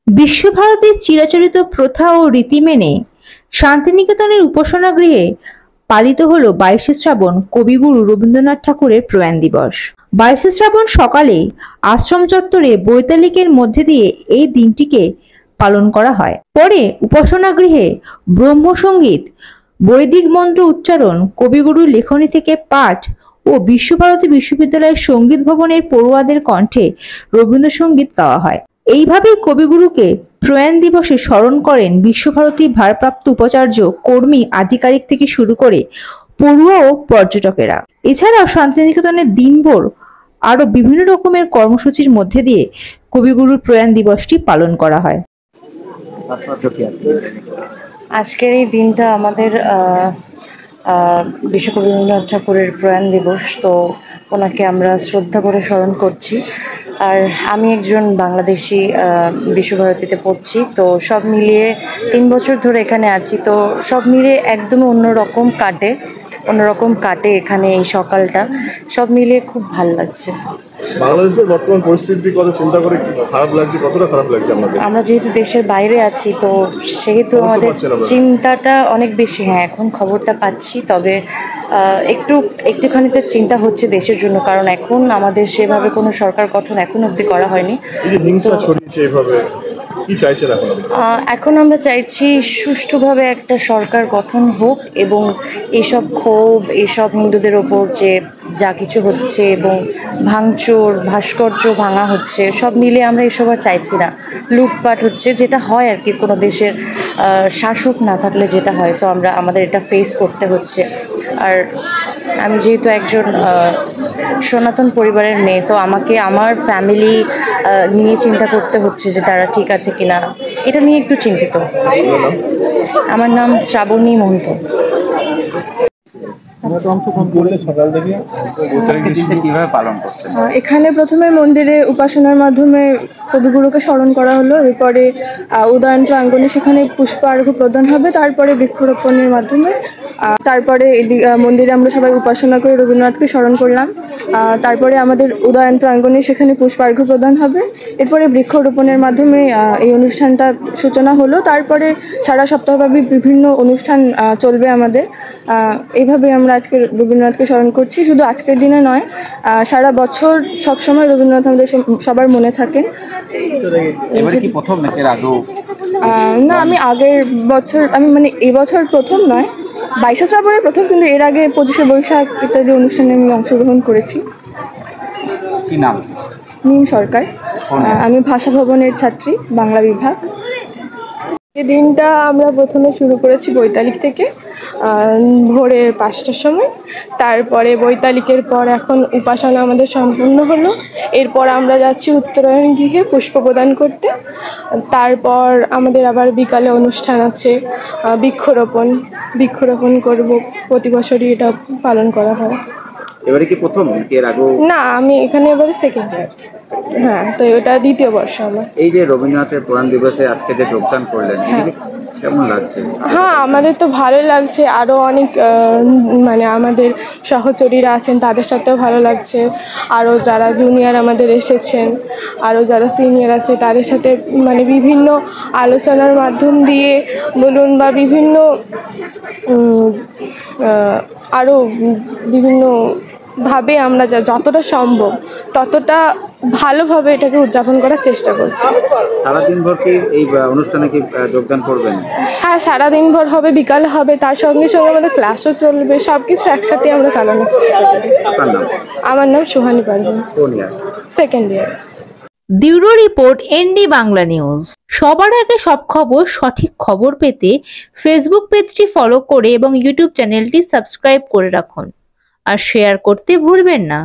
বিশ্বভারতীর চিরাচরিত প্রথা ও রীতি মেনে শান্তিনিকেতনের উপাসনা গৃহে পালিত হলো 22শে শ্রাবণ কবিগুরু রবীন্দ্রনাথ ঠাকুরের প্রয়াণ দিবস। 22শে শ্রাবণ সকালে আশ্রম চত্বরে বৈতালিকের মধ্যে দিয়ে এই দিনটিকে পালন করা হয়। পরে উপাসনা গৃহে ব্রহ্মসঙ্গীত, বৈদিক মন্ত্র উচ্চারণ, কবিগুরুর লেখনী থেকে পাঠ ও বিশ্বভারতী বিশ্ববিদ্যালয়ের সঙ্গীত ভবনের পড়ুয়াদের কণ্ঠে রবীন্দ্রসঙ্গীত গাওয়া হয়। এইভাবেই কবিগুরুকে প্রয়াণ দিবসে স্মরণ করেন বিশ্বভারতীর ভারপ্রাপ্ত উপাচার্য, কর্মী, আধিকারিক থেকে শুরু করে পড়ুয়া ও পর্যটকেরা। এছাড়াও শান্তিনিকেতনের দিনভর আরো বিভিন্ন রকমের কর্মসূচির মধ্যে দিয়ে কবিগুরুর প্রয়াণ দিবসটি পালন করা হয়। আজকের এই দিনটা আমাদের বিশ্বকবি রবীন্দ্রনাথ ঠাকুরের প্রয়াণ দিবস, তো ওনাকে আমরা শ্রদ্ধা করে স্মরণ করছি। আর আমি একজন বাংলাদেশি বিশ্বভারতীতে পড়ছি, তো সব মিলিয়ে 3 বছর ধরে এখানে আছি, তো সব মিলিয়ে একদমই অন্যরকম কাটে এখানে এই সকালটা। সব মিলিয়ে খুব ভালো লাগছে। বাংলাদেশের বর্তমান পরিস্থিতির কথা চিন্তা করে খারাপ লাগছে, কতটা খারাপ লাগছে আমাদের? আমরা যেহেতু দেশের বাইরে আছি, তো সেহেতু আমাদের চিন্তাটা অনেক বেশি। হ্যাঁ, এখন খবরটা পাচ্ছি, তবে একটুখানিতে চিন্তা হচ্ছে দেশের জন্য, কারণ এখন আমাদের সেভাবে কোনো সরকার গঠন এখন অবধি করা হয়নি। এখন আমরা চাইছি সুষ্ঠুভাবে একটা সরকার গঠন হোক, এবং এসব ক্ষোভ, এসব হিন্দুদের ওপর যে যা কিছু হচ্ছে এবং ভাঙচুর, ভাস্কর্য ভাঙা হচ্ছে, সব মিলে আমরা এসব আর চাইছি না। লুটপাট হচ্ছে, যেটা হয় আর কি কোনো দেশের শাসক না থাকলে যেটা হয়, সো আমাদের এটা ফেস করতে হচ্ছে। আর আমি যেহেতু একজন সনাতন পরিবারের মেয়ে, সো আমাকে আমার ফ্যামিলি নিয়ে চিন্তা করতে হচ্ছে যে তারা ঠিক আছে কিনা, এটা নিয়ে একটু চিন্তিত। আমার নাম শ্রাবণী মহন্ত। এখানে প্রথমে মন্দিরে উপাসনার মাধ্যমে কবিগুরুকে স্মরণ করা হলো, এরপরে উদয়ন প্রাঙ্গণে সেখানে পুষ্পার্ঘ্য প্রদান হবে, তারপরে বৃক্ষরোপণের মাধ্যমে তারপরে মন্দিরে আমরা সবাই উপাসনা করে রবীন্দ্রনাথকে স্মরণ করলাম। তারপরে আমাদের উদয়ন প্রাঙ্গণে সেখানে পুষ্পার্ঘ্য প্রদান হবে, এরপরে বৃক্ষরোপণের মাধ্যমে এই অনুষ্ঠানটা সূচনা হলো। তারপরে সারা সপ্তাহব্যাপী বিভিন্ন অনুষ্ঠান চলবে আমাদের। এইভাবে আমরা আজকে রবীন্দ্রনাথকে স্মরণ করছি, শুধু আজকের দিনে নয়, সারা বছর সবসময় রবীন্দ্রনাথ আমাদের সবার মনে থাকেন। না, আমি আগের বছর, মানে এবছর প্রথম নয়, 22শে শ্রাবণের প্রথম, কিন্তু এর আগে 25শে বৈশাখ ইত্যাদি অনুষ্ঠানে আমি অংশগ্রহণ করেছি। কি নাম? নিম সরকার। আমি ভাষা ভবনের ছাত্রী, বাংলা বিভাগ। এই দিনটা আমরা প্রথমে শুরু করেছি বৈতালিক থেকে ভোরে 5টার সময়। তারপরে বৈতালিকের পর এখন উপাসনা আমাদের সম্পূর্ণ হলো। এরপর আমরা যাচ্ছি উত্তরায়ণ গৃহে পুষ্প প্রদান করতে। তারপর আমাদের আবার বিকালে অনুষ্ঠান আছে, বৃক্ষরোপণ করব। প্রতি বছরই এটা পালন করা হয়। এবারে কি প্রথম, এর আগে? না, আমি এখানে এবারে সেকেন্ড ইয়ার। হ্যাঁ, তো এটা দ্বিতীয় বর্ষ আমার। এই যে রবীন্দ্রনাথের প্রয়াণ দিবসে আজকে যে যোগদান করলেন, কেমন লাগছে? হ্যাঁ, আমাদের তো ভালো লাগছে। আরও অনেক মানে আমাদের সহচরীরা আছেন, তাদের সাথেও ভালো লাগছে। আরও যারা জুনিয়র আমাদের এসেছেন, আরও যারা সিনিয়র আছে, তাদের সাথে মানে বিভিন্ন আলোচনার মাধ্যম দিয়ে বলুন বা বিভিন্ন আরও বিভিন্নভাবে আমরা যতটা সম্ভব ততটা ভালোভাবে এটাকে উদযাপন করার চেষ্টা করছি। সারাদিনভর কি এই অনুষ্ঠানে কি যোগদান করবেন? হ্যাঁ, সারাদিনভর হবে, বিকাল হবে, তার সঙ্গে সঙ্গে আমাদের ক্লাসও চলবে। সব কিছু একসাথে আমরা চালানোর চেষ্টা করি। আমার নাম Suhani Parvin, second year. Bureau report, ND Bangla news. সবার আগে সব খবর, সঠিক খবর পেতে ফেসবুক পেজটি ফলো করে এবং ইউটিউব চ্যানেলটি সাবস্ক্রাইব করে রাখুন, আর শেয়ার করতে ভুলবেন না।